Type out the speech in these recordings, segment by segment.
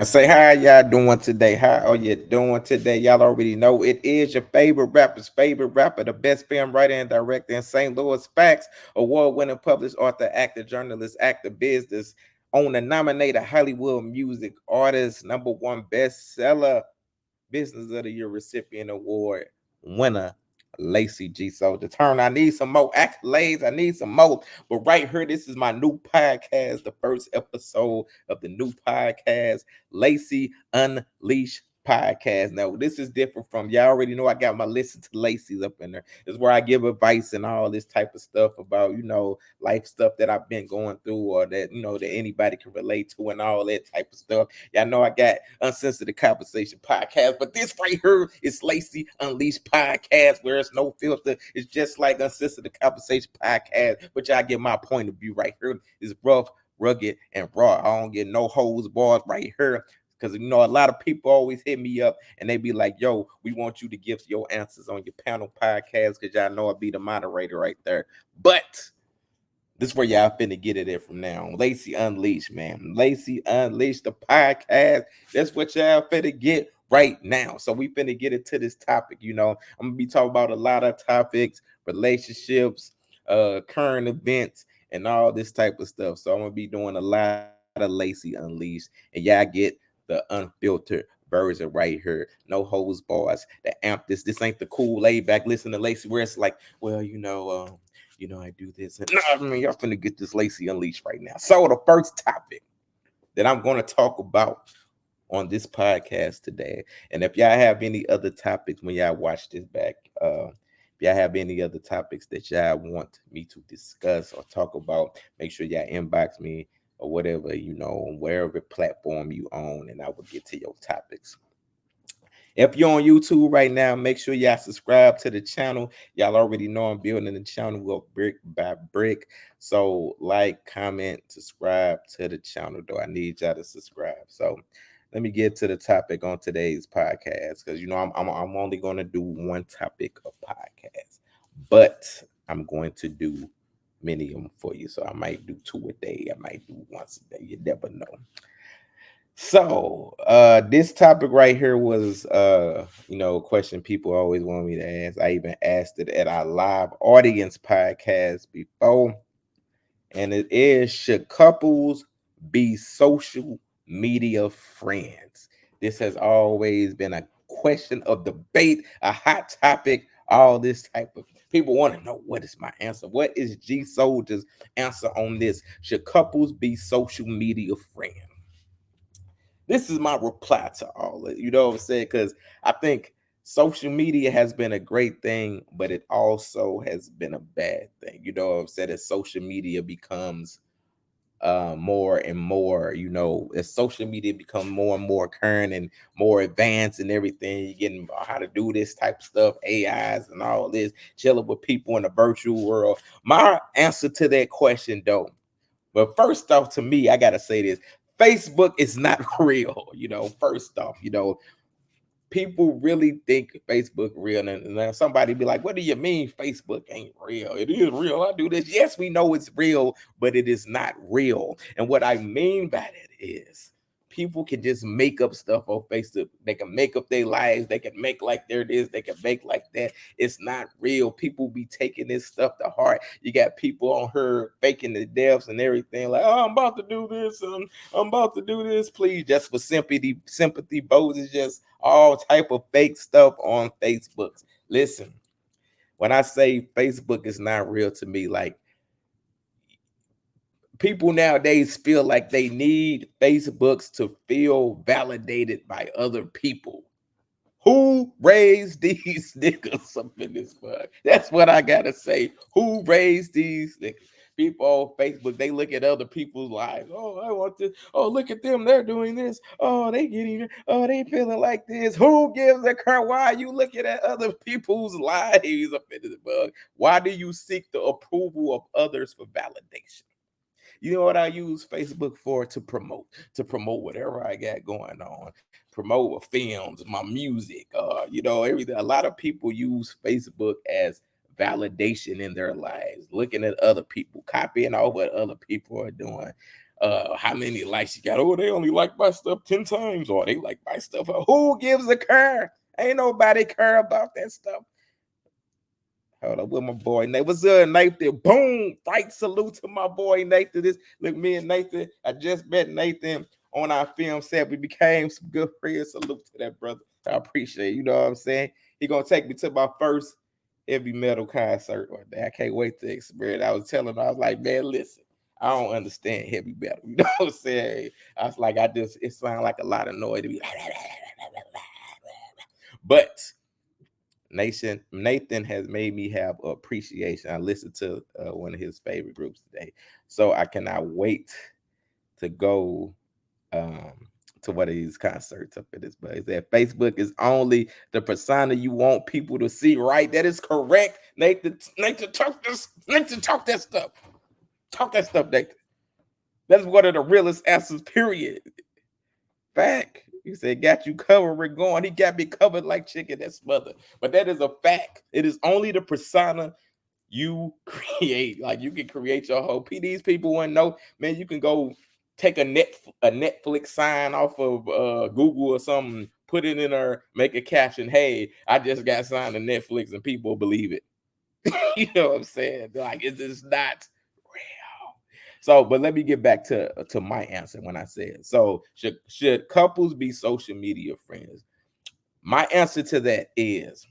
I say, how y'all doing today? How are you doing today? Y'all already know it is your favorite rapper's favorite rapper, the best film writer and director in St. Louis. Facts, award-winning published author, actor, journalist, actor, business owner, nominated Hollywood music artist, number one bestseller, Business of the Year recipient award winner, Lacey G. So the turn, I need some more accolades. I need some more. But right here, this is my new podcast, the first episode of the new podcast, Lacey Unleashed podcast. Now, this is different from y'all already know I got my listen to Lacey's up in there. It's where I give advice and all this type of stuff about, life stuff that I've been going through or that, that anybody can relate to and all that type of stuff. Y'all know I got Unsensitive Conversation podcast, but this right here is Lacey Unleashed podcast, where it's no filter. It's just like Unsensitive Conversation podcast, but y'all get my point of view right here. It's rough, rugged, and raw. I don't get no holes bars right here. Because a lot of people always hit me up and they be like, yo, we want you to give your answers on your panel podcast because y'all know I'll be the moderator right there. But this is where y'all finna get it in from now on. Lacey Unleashed, man. Lacey Unleashed, the podcast. That's what y'all finna get right now. So we finna get into this topic. I'm gonna be talking about a lot of topics, relationships, current events, and all this type of stuff. So I'm gonna be doing a lot of Lacey Unleashed, and y'all get the unfiltered version right here. No hose bars. The amp. This ain't the cool laid back listen to Lacey where it's like, well, I do this. And no, I mean, y'all finna get this Lacey Unleashed right now. So the first topic that I'm going to talk about on this podcast today, and if y'all have any other topics when y'all watch this back, if y'all have any other topics that y'all want me to discuss or talk about, make sure y'all inbox me or whatever, on wherever platform you own, and I will get to your topics. If you're on YouTube right now, make sure y'all subscribe to the channel. Y'all already know I'm building the channel up brick by brick. So like, comment, subscribe to the channel, though. I need y'all to subscribe. So let me get to the topic on today's podcast because I'm only going to do one topic of podcast, but I'm going to do many of them for you. So I might do two a day. I might do once a day. You never know. So, this topic right here was, a question people always want me to ask. I even asked it at our live audience podcast before, and it is: should couples be social media friends? This has always been a question of debate, a hot topic. All this type of people want to know what is my answer. What is G Soldier's answer on this? Should couples be social media friends? This is my reply to all of it. You know what I'm saying? Because I think social media has been a great thing, but it also has been a bad thing. You know what I'm saying? As social media becomes more and more, as social media become more and more current and more advanced and everything, you're getting how to do this type of stuff, AIs and all this, chilling with people in the virtual world. My answer to that question, though, but first off, to me, I gotta say this: Facebook is not real. First off, people really think Facebook real, and then somebody be like, "What do you mean Facebook ain't real? It is real. I do this." Yes, we know it's real, but it is not real. And what I mean by that is people can just make up stuff on Facebook. They can make up their lives. They can make like there it is. They can make like that. It's not real. People be taking this stuff to heart. You got people on her faking the deaths and everything, like, "Oh, I'm about to do this. I'm about to do this." Please, just for sympathy votes. Is just all type of fake stuff on Facebook. Listen, when I say Facebook is not real to me, like, people nowadays feel like they need Facebooks to feel validated by other people. Who raised these niggas up in this mug? That's what I gotta say. Who raised these niggas? People on Facebook, they look at other people's lives. Oh, I want this. Oh, look at them. They're doing this. Oh, they getting. Oh, they feeling like this. Who gives a crap? Why are you looking at other people's lives up in this mug? Why do you seek the approval of others for validation? You know what I use Facebook for? To promote whatever I got going on, promote films, my music, everything. A lot of people use Facebook as validation in their lives, looking at other people, copying all what other people are doing. How many likes you got? Oh, they only like my stuff 10 times, or they like my stuff. Who gives a care? Ain't nobody care about that stuff. Hold up with my boy Nate. What's up, Nathan? Boom! Fight salute to my boy Nathan. This look, me and Nathan. I just met Nathan on our film set. We became some good friends. Salute to that brother. I appreciate it. You know what I'm saying? He gonna take me to my first heavy metal concert one day. I can't wait to experience. I was telling him, I was like, man, listen, I don't understand heavy metal. You know what I'm saying? I was like, it sounds like a lot of noise to be. But Nathan has made me have appreciation. I listened to one of his favorite groups today, so I cannot wait to go um, to one of these concerts up in this place. That Facebook is only the persona you want people to see, right? That is correct, Nathan. Nathan, talk this. Nathan, talk that stuff. Talk that stuff, Nathan. That's one of the realest answers. Period. Fact. He said, got you covered. We're going. He got me covered like chicken that smothered. But that is a fact. It is only the persona you create. Like you can create your whole These people want to know, man, you can go take a Netflix sign off of Google or something, put it in there, make a caption. Hey, I just got signed to Netflix, and people believe it. You know what I'm saying? Like it's just not real. So, but let me get back to my answer when I said, so should couples be social media friends? My answer to that is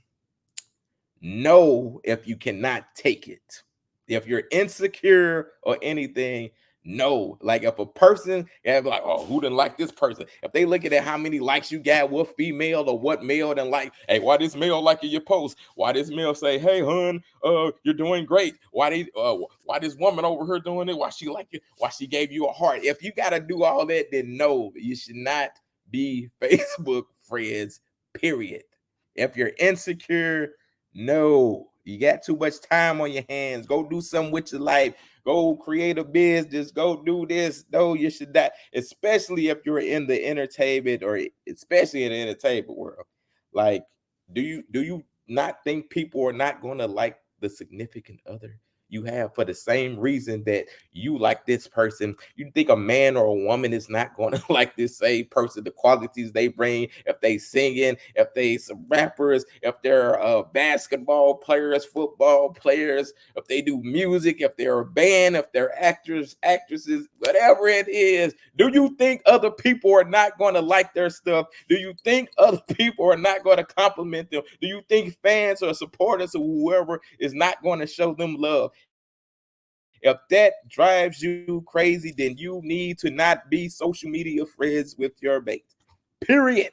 no, if you cannot take it. If you're insecure or anything, no. Like if a person, yeah, like, oh, who didn't like this person? If they looking at how many likes you got, what female or what male didn't like, hey, why this male liking your post? Why this male say, hey, hun, you're doing great? Why this woman over here doing it? Why she like it? Why she gave you a heart? If you gotta do all that, then no, you should not be Facebook friends, period. If you're insecure, no, you got too much time on your hands. Go do something with your life. Go create a business. Go do this. No, you should not, especially if you're in the entertainment or especially in the entertainment world. Like, do you not think people are not going to like the significant other you have for the same reason that you like this person? You think a man or a woman is not going to like this same person, the qualities they bring, if they singing, if they some rappers, if they're basketball players, football players, if they do music, if they're a band, if they're actors, actresses, whatever it is. Do you think other people are not going to like their stuff? Do you think other people are not going to compliment them? Do you think fans or supporters or whoever is not going to show them love? If that drives you crazy, then you need to not be social media friends with your mate. Period.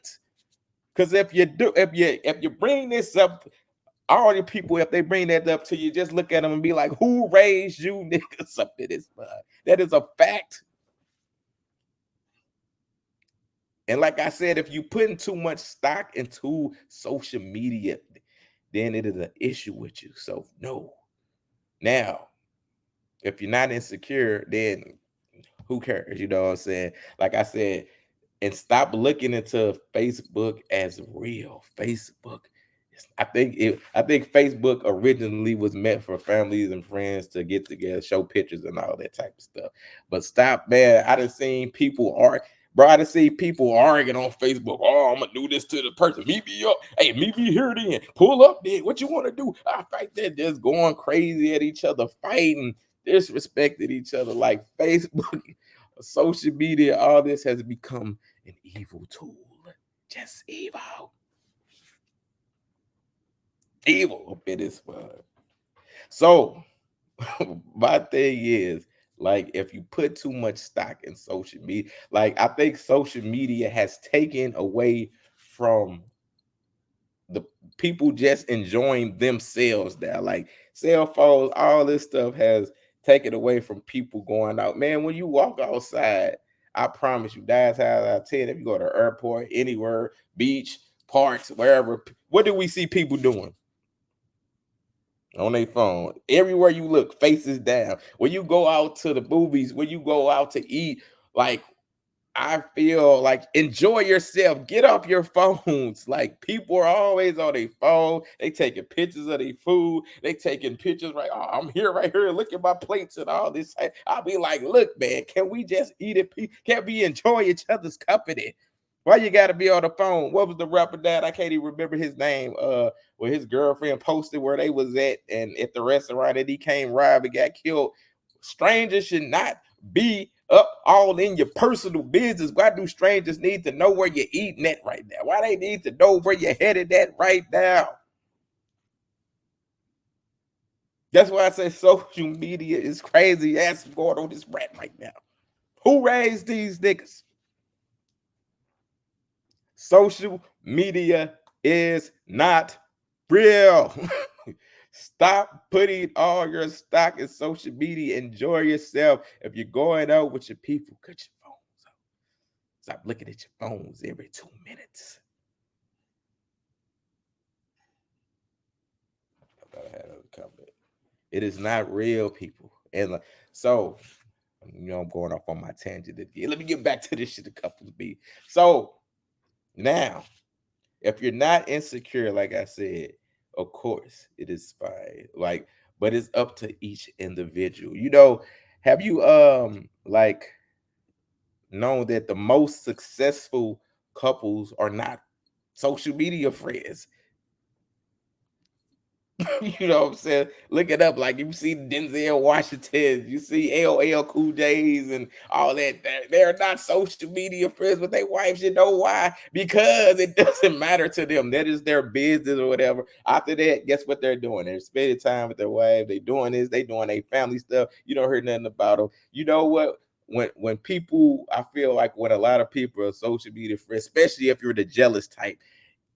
Because if you bring this up, all the people, if they bring that up to you, just look at them and be like, who raised you niggas up to this? That is a fact. And like I said, if you putting too much stock into social media, then it is an issue with you. So no. Now, if you're not insecure, then who cares? You know what I'm saying? Like I said, and stop looking into Facebook as real. Facebook. I think Facebook originally was meant for families and friends to get together, show pictures and all that type of stuff. But stop, man. I done seen people argue. Bro, I done seen people arguing on Facebook. Oh, I'm gonna do this to the person. Meet me up. Hey, meet me here then. Pull up then. What you want to do? I fight that, just going crazy at each other, fighting, disrespecting each other. Like Facebook, social media, all this has become an evil tool. Just evil. Evil up in this mud. So my thing is, like, if you put too much stock in social media, like I think social media has taken away from the people just enjoying themselves now. Like cell phones, all this stuff has taken away from people going out. Man, when you walk outside, I promise you, that's how I tell you, if you go to the airport, anywhere, beach, parks, wherever, what do we see people doing? On their phone. Everywhere you look, faces down. When you go out to the movies, when you go out to eat, like I feel like enjoy yourself. Get off your phones. Like people are always on their phone. They taking pictures of their food. They taking pictures right. Oh, I'm here, right here. Look at my plates and all this. I'll be like, look, man, can we just eat it? Can't we enjoy each other's company? Why you gotta be on the phone? What was the rapper that I can't even remember his name? Where his girlfriend posted where they was at the restaurant and he came robbed and got killed. Strangers should not be up all in your personal business. Why do strangers need to know where you're eating at right now? Why they need to know where you're headed at right now? That's why I say social media is crazy. Ass going on this rat right now. Who raised these niggas? Social media is not real. Stop putting all your stock in social media. Enjoy yourself. If you're going out with your people, cut your phones out. Stop looking at your phones every 2 minutes. I thought I had a comment. It is not real, people. And so, I'm going off on my tangent again. Let me get back to this shit. The couples be so now. If you're not insecure, like I said, of course it is fine. Like, but it's up to each individual. Have you like known that the most successful couples are not social media friends? You know what I'm saying? Look it up. Like you see Denzel Washington, you see LL Cool J's and all that. They're not social media friends with their wives. You know why? Because it doesn't matter to them. That is their business or whatever. After that, guess what they're doing? They're spending time with their wife. They doing this. They doing their family stuff. You don't hear nothing about them. You know what? When people, I feel like when a lot of people are social media friends, especially if you're the jealous type,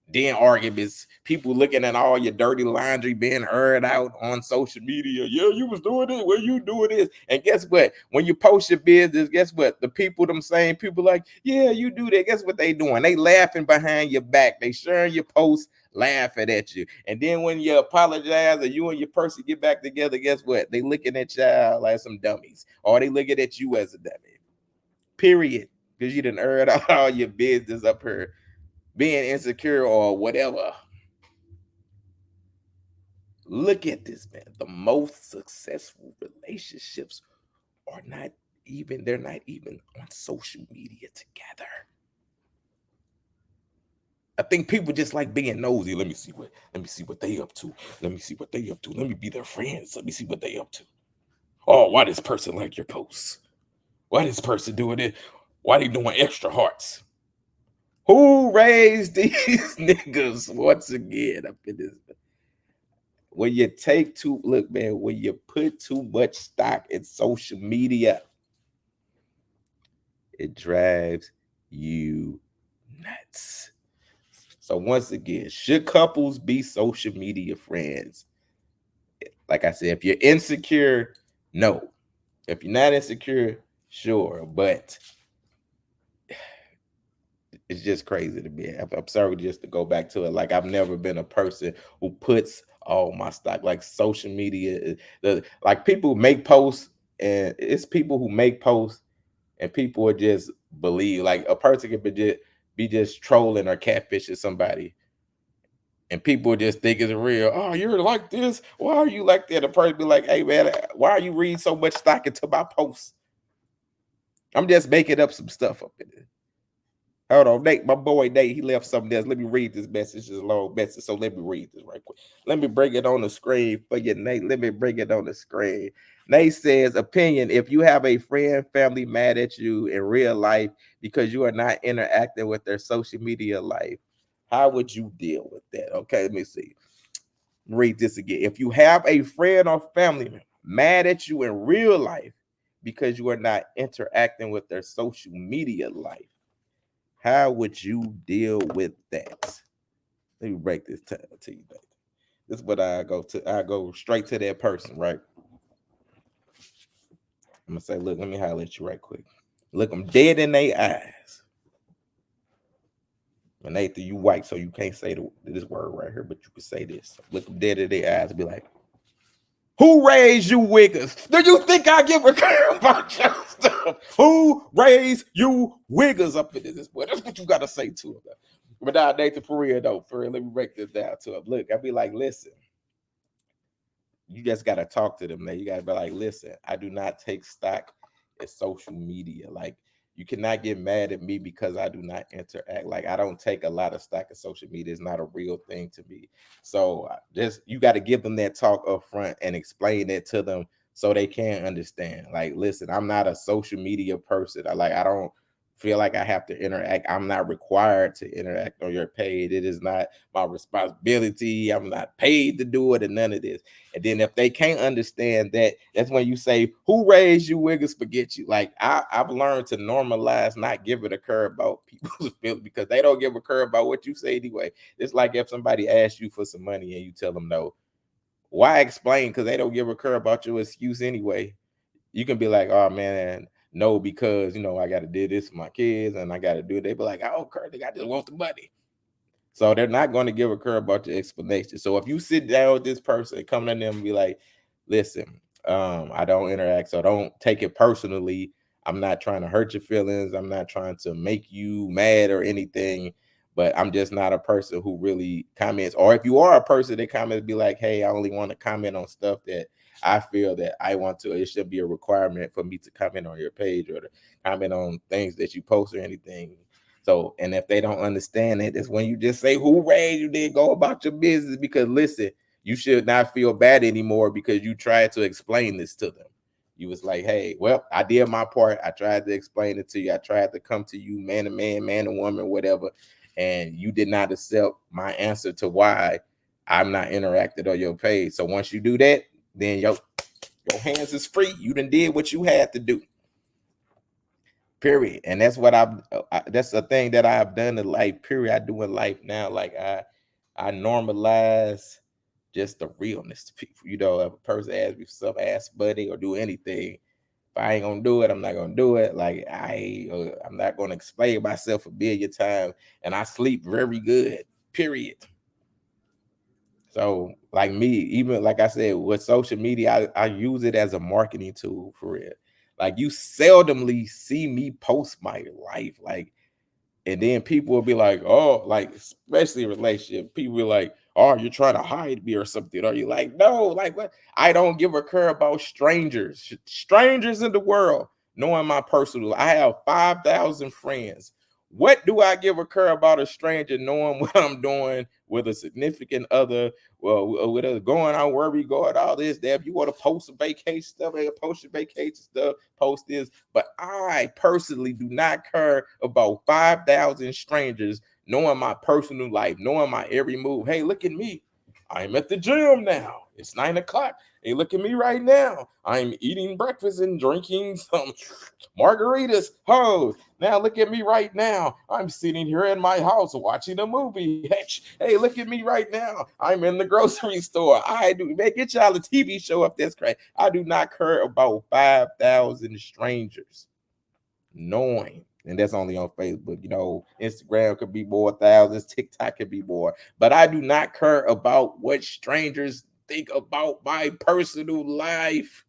then arguments, people looking at all your dirty laundry being aired out on social media. Yeah, you was doing it. Well, you doing this. And guess what? When you post your business, guess what? The people, them same people like, yeah, you do that. Guess what they doing? They laughing behind your back. They sharing your posts, laughing at you. And then when you apologize or you and your person get back together, guess what? They looking at y'all like some dummies. Or they looking at you as a dummy. Period. Because you done aired out all your business up here being insecure or whatever. Look at this, man. The most successful relationships are not they're not even on social media together. I think people just like being nosy. Let me see what they up to. Let me see what they up to. Let me be their friends. Let me see what they up to. Oh, why this person like your posts? Why this person doing it? Why they doing extra hearts? Who raised these niggas once again up in this? When you take too look, man, when you put too much stock in social media, it drives you nuts. So once again, should couples be social media friends? Like I said, if you're insecure, no. If you're not insecure, sure. But it's just crazy to me. I'm sorry just to go back to it. Like I've never been a person who puts all my stock. Like social media, like people make posts, and it's people who make posts, and people are just believe. Like a person could be just trolling or catfishing somebody, and people just think it's real. Oh, you're like this. Why are you like that? A person be like, hey man, why are you reading so much stock into my posts? I'm just making up some stuff up in it. Hold on, Nate, my boy Nate, he left something else. Let me read this message. It's a long message, so let me read this right quick. Let me bring it on the screen for you, Nate. Let me bring it on the screen. Nate says, opinion, if you have a friend, family mad at you in real life because you are not interacting with their social media life, how would you deal with that? Okay, let me see. Read this again. If you have a friend or family member mad at you in real life because you are not interacting with their social media life, how would you deal with that? Let me break this to you, baby. This is what I go to. I go straight to that person, right? I'm gonna say, look, let me holler at you right quick. Look them dead in their eyes. And Nathan, you white, so you can't say this word right here, but you can say this. Look them dead in their eyes and be like, Who raised you wiggers? Do you think I give a care about your stuff? Who raised you wiggers up in this? Boy, that's what you gotta say to him. But now, Nathan, for real though, for real, let me break this down to him. Look, I'd be like, listen, you just gotta talk to them. Now you gotta be like, listen, I do not take stock in social media. Like, you cannot get mad at me because I do not interact. Like, I don't take a lot of stock in social media. It's not a real thing to me. So just you got to give them that talk up front and explain that to them so they can understand. Like, listen, I'm not a social media person. I don't feel like I have to interact. I'm not required to interact on your page. It is not my responsibility. I'm not paid to do it and none of this. And then if they can't understand that, that's when you say, who raised you wiggers forget you. Like, I've learned to normalize not giving a care about people's feelings because they don't give a care about what you say anyway. It's like if somebody asks you for some money and you tell them no. Why explain? Because they don't give a care about your excuse anyway. You can be like, oh man, no, because I gotta do this for my kids and I gotta do it. They be like, oh Kurt, I just want the money. So they're not going to give a care about your explanation. So if you sit down with this person, come to them and be like, listen, I don't interact, so don't take it personally. I'm not trying to hurt your feelings. I'm not trying to make you mad or anything, but I'm just not a person who really comments. Or if you are a person that comments, be like, hey, I only want to comment on stuff that I feel that I want to. It should be a requirement for me to comment on your page or to comment on things that you post or anything. So, and if they don't understand it, that's when you just say, who raised you, then go about your business. Because listen, you should not feel bad anymore because you tried to explain this to them. You was like, hey, well, I did my part. I tried to explain it to you. I tried to come to you, man to man, man to woman, whatever. And you did not accept my answer to why I'm not interacted on your page. So once you do that, then your hands is free. You done did what you had to do. Period. And that's what that's the thing that I've done in life. Period. I do in life now. Like I normalize just the realness to people. If a person asks me for some ass buddy or do anything, if I ain't gonna do it, I'm not gonna do it. Like I'm not gonna explain myself a billion times. And I sleep very good. Period. So, like me, even like I said, with social media, I use it as a marketing tool for real. Like, you seldomly see me post my life. Like, and then people will be like, oh, like, especially relationship, people be like, oh, you're trying to hide me or something. Are you like, no, like, what? I don't give a care about strangers in the world knowing my personal. I have 5,000 friends. What do I give a care about a stranger knowing what I'm doing with a significant other? Well, with us going on where we go and all this, that if you want to post some vacation stuff, post your vacation stuff, post this. But I personally do not care about 5,000 strangers knowing my personal life, knowing my every move. Hey, look at me. I'm at the gym now. It's 9 o'clock. Hey, look at me right now. I'm eating breakfast and drinking some margaritas. Oh, now look at me right now. I'm sitting here in my house watching a movie. Hey, look at me right now. I'm in the grocery store. I do get y'all a TV show if that's crazy. I do not care about 5,000 strangers knowing. And that's only on Facebook. Instagram could be more thousands, TikTok could be more. But I do not care about what strangers think about my personal life.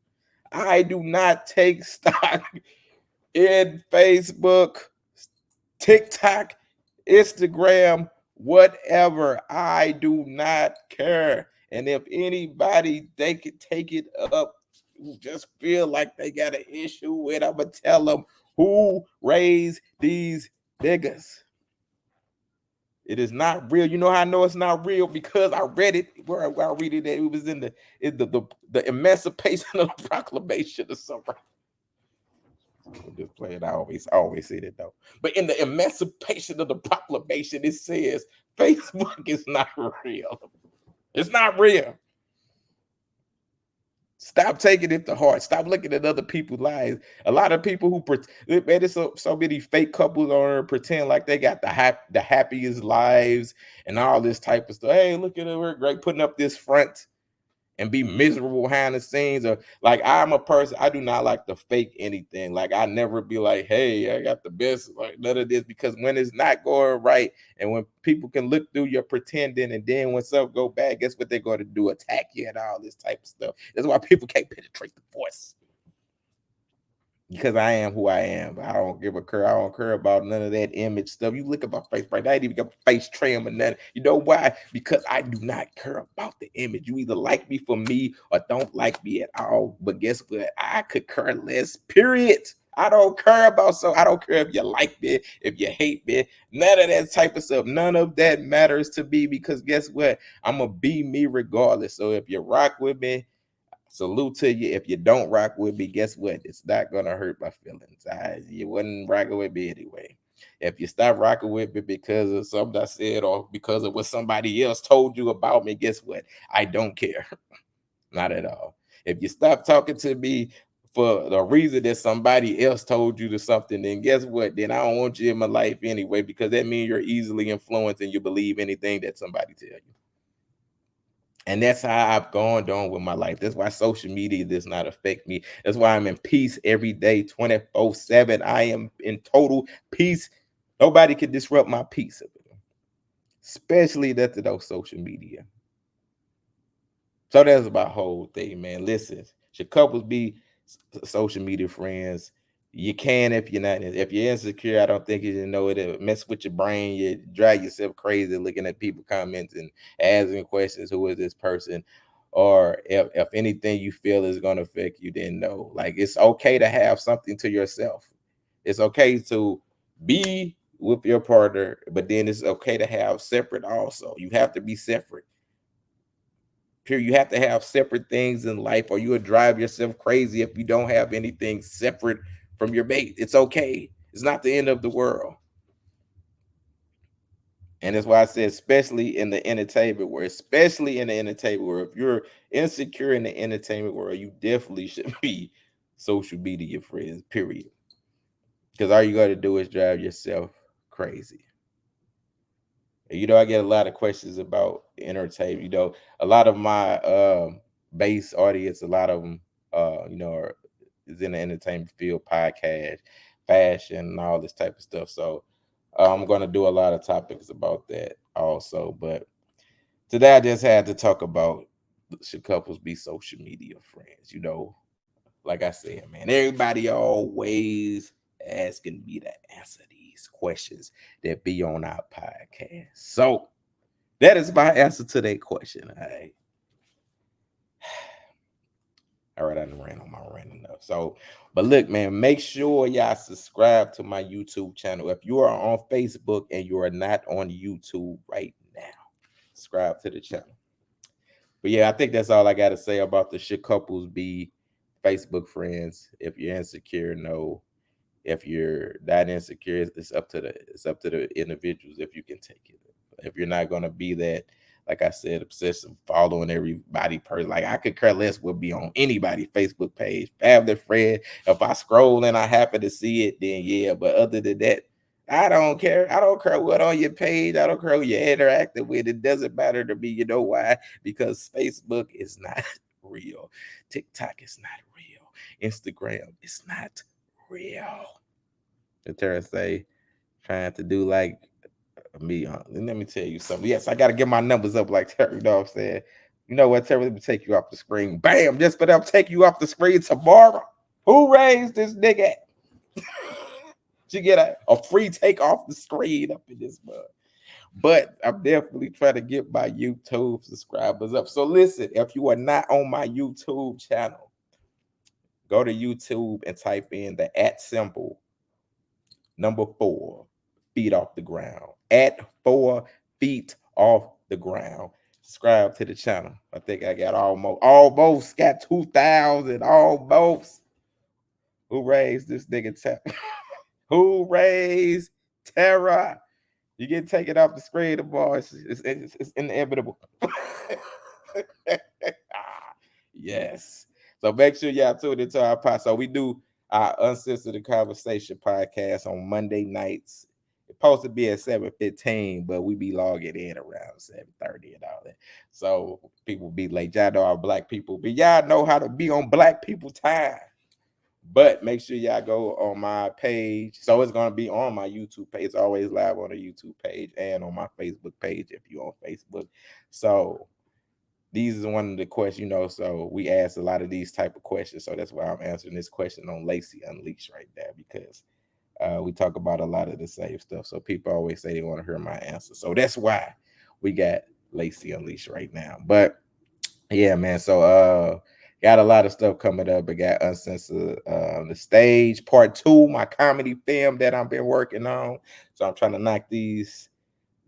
I do not take stock in Facebook, TikTok, Instagram, whatever. I do not care. And if anybody they could take it up, who just feel like they got an issue with, I'm gonna tell them who raised these niggas. It is not real. You know how I know it's not real? Because I read it where I read it. It was in the Emancipation of the Proclamation or something. Just play it. I always say that though. But in the Emancipation of the Proclamation, it says Facebook is not real. It's not real. Stop taking it to heart. Stop looking at other people's lives. A lot of people who there's so many fake couples on there pretend like they got the happiest lives and all this type of stuff. Hey, look at her, great, putting up this front. and be miserable behind the scenes. Or like, I'm a person, I do not like to fake anything. Like, I never be like, hey, I got the best, like none of this, because when it's not going right and when people can look through your pretending, and then when something go bad, guess what they're going to do? Attack you and all this type of stuff. That's why people can't penetrate the voice, because I am who I am. I don't give a care. I don't care about none of that image stuff. You look at my face right now, I ain't even got face trim or nothing. You know why? Because I do not care about the image. You either like me for me or don't like me at all. But guess what? I could care less, period. I don't care about, so I don't care if you like me, if you hate me, none of that type of stuff. None of that matters to me, because guess what? I'm gonna be me regardless. So if you rock with me, salute to you. If you don't rock with me, guess what? It's not gonna hurt my feelings. You wasn't rocking with me anyway. If you stop rocking with me because of something I said or because of what somebody else told you about me, guess what? I don't care. Not at all. If you stop talking to me for the reason that somebody else told you to something, then guess what? Then I don't want you in my life anyway, because that means you're easily influenced and you believe anything that somebody tell you. And that's how I've gone on with my life. That's why social media does not affect me. That's why I'm in peace every day, 24/7. I am in total peace. Nobody can disrupt my peace, especially that to those social media. So that's my whole thing, man. Listen, should couples be social media friends? You can if you're not. If you're insecure, I don't think you should know it'll mess with your brain. You drive yourself crazy looking at people comments and asking questions. Who is this person? Or if anything you feel is going to affect you, then no. Like, it's okay to have something to yourself. It's okay to be with your partner, but then it's okay to have separate also. You have to be separate. Period. You have to have separate things in life, or you would drive yourself crazy if you don't have anything separate from your mate. It's okay. It's not the end of the world. And that's why I said, especially in the entertainment world, especially in the entertainment world, if you're insecure in the entertainment world, you definitely should be social media friends, period. Because all you got to do is drive yourself crazy. I get a lot of questions about entertainment. A lot of my base audience, a lot of them, is in the entertainment field, podcast, fashion, and all this type of stuff. So I'm going to do a lot of topics about that also. But today I just had to talk about, should couples be social media friends? Like I said, man, everybody always asking me to answer these questions that be on our podcast. So that is my answer to that question. All right, I done ran on my rant enough. So, but look, man, make sure y'all subscribe to my YouTube channel. If you are on Facebook and you are not on YouTube right now, subscribe to the channel. But yeah, I think that's all I got to say about the should couples be Facebook friends. If you're insecure, no. If you're that insecure, it's up to the individuals if you can take it. If you're not gonna be that, like I said, obsessive following everybody person, like I could care less what be on anybody's Facebook page, family friend. If I scroll and I happen to see it, then yeah. But other than that, I don't care. I don't care what on your page. I don't care who you're interacting with. It doesn't matter to me. You know why? Because Facebook is not real. TikTok is not real. Instagram is not real. The Tara say, trying to do like me. Let me tell you something. Yes, I got to get my numbers up like Terry. You know what I'm saying? You know what, Terry? Let me take you off the screen. Bam! Just for them, take you off the screen tomorrow. Who raised this nigga? She get a free take off the screen up in this mug. But I'm definitely trying to get my YouTube subscribers up. So listen, if you are not on my YouTube channel, go to YouTube and type in the @ symbol, number 4 feet off the ground. At 4 feet off the ground. Subscribe to the channel. I think I got almost got 2,000. Almost. Who raised this nigga? Who raised Terra? You get taken off the screen tomorrow. It's inevitable. Yes. So make sure y'all tune into our podcast. So we do our Uncensored Conversation podcast on Monday nights It's supposed to be at 7:15, but we be logging in around 7:30 and all that. So people be late. Y'all know our black people, but y'all know how to be on black people time. But make sure y'all go on my page. So it's gonna be on my YouTube page. It's always live on the YouTube page and on my Facebook page if you're on Facebook. So these is one of the questions, so we ask a lot of these type of questions. So that's why I'm answering this question on Lacey Unleashed right there, because we talk about a lot of the same stuff. So people always say they want to hear my answer. So that's why we got Lacey Unleashed right now. But yeah, man. So got a lot of stuff coming up. I got Uncensored the Stage Part 2, my comedy film that I've been working on. So I'm trying to knock these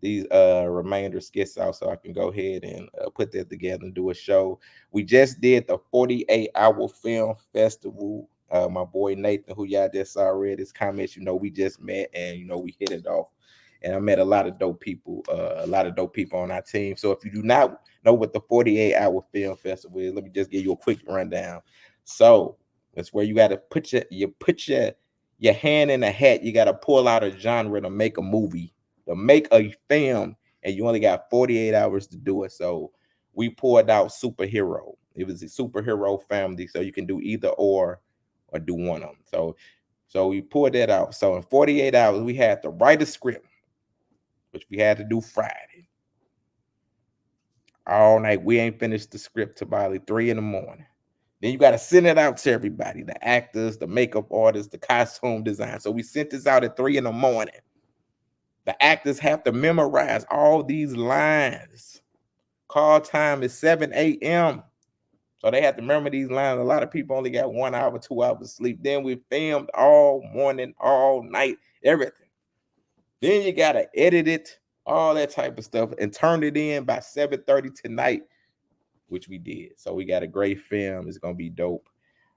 remainder skits out so I can go ahead and put that together and do a show. We just did the 48-hour film festival. My boy Nathan, who y'all just saw read his comments, we just met and we hit it off. And I met a lot of dope people, on our team. So if you do not know what the 48-hour film festival is, let me just give you a quick rundown. So that's where you got to put your hand in a hat. You got to pull out a genre to make a movie, to make a film, and you only got 48 hours to do it. So we poured out superhero. It was a superhero family, so you can do either or do one of them. So we poured that out. So in 48 hours, we had to write a script, which we had to do Friday. All night. We ain't finished the script till probably 3 in the morning. Then you got to send it out to everybody, the actors, the makeup artists, the costume design. So we sent this out at 3 in the morning. The actors have to memorize all these lines. Call time is 7 a.m. So they have to remember these lines. A lot of people only got 1 hour, 2 hours sleep. Then we filmed all morning, all night, everything. Then you got to edit it, all that type of stuff, and turn it in by 7:30 tonight, which we did. So we got a great film. It's going to be dope.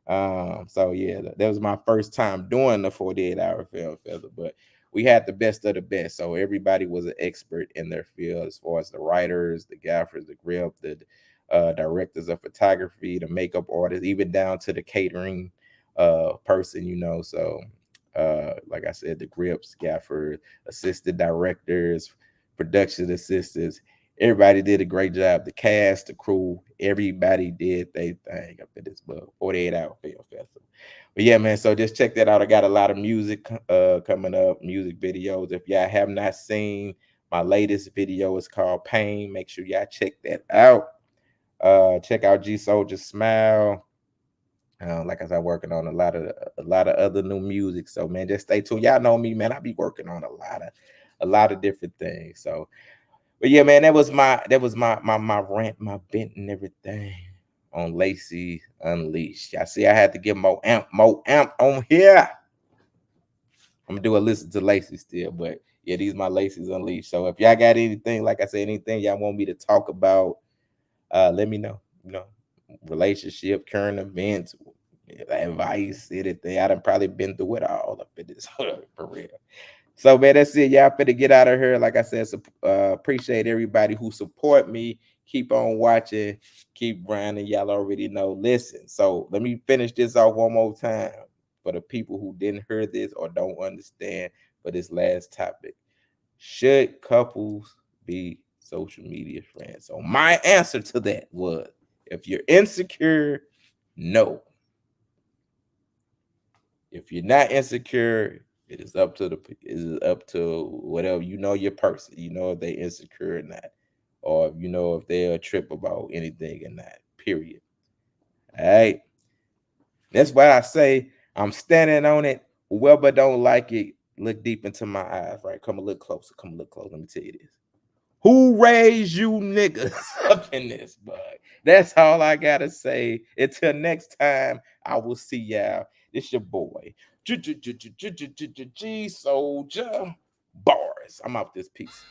So yeah, that was my first time doing the 48-hour film festival, but we had the best of the best. So everybody was an expert in their field, as far as the writers, the gaffers, the grip, the directors of photography, the makeup artists, even down to the catering person. So like I said, the grips, gaffers, assistant directors, production assistants, everybody did a great job. The cast, the crew, everybody did their thing up in this 48-hour film festival. But yeah, man, so just check that out. I got a lot of music coming up, music videos. If y'all have not seen my latest video, it's called Pain. Make sure y'all check that out. Check out G Souldier Smile. Like I said, working on a lot of other new music. So man, just stay tuned. Y'all know me, man. I be working on a lot of different things. So, but yeah, man, that was my rant, my bent and everything on Lacey Unleashed. Y'all see, I had to get more amp on here. I'm gonna do a listen to Lacey still, but yeah, these my Lacey's Unleashed. So if y'all got anything, like I said, anything y'all want me to talk about, let me know. Relationship, current events, advice, anything. I done probably been through it all up in this for real. So man, that's it. Y'all finna get out of here. Like I said, appreciate everybody who support me. Keep on watching, keep grinding. Y'all already know. Listen, so let me finish this off one more time for the people who didn't hear this or don't understand for this last topic. Should couples be social media friends? So my answer to that was, if you're insecure, no. If you're not insecure, it is up to whatever your person. If they insecure or not, or if they're a trip about anything or not. Period. All right. That's why I say I'm standing on it. Whoever don't like it, look deep into my eyes. Right? Come a little closer. Come a little closer. Let me tell you this. Who raised you niggas up in this bug? That's all I gotta say. Until next time, I will see y'all. It's your boy, G Souldier Bars. I'm out this piece.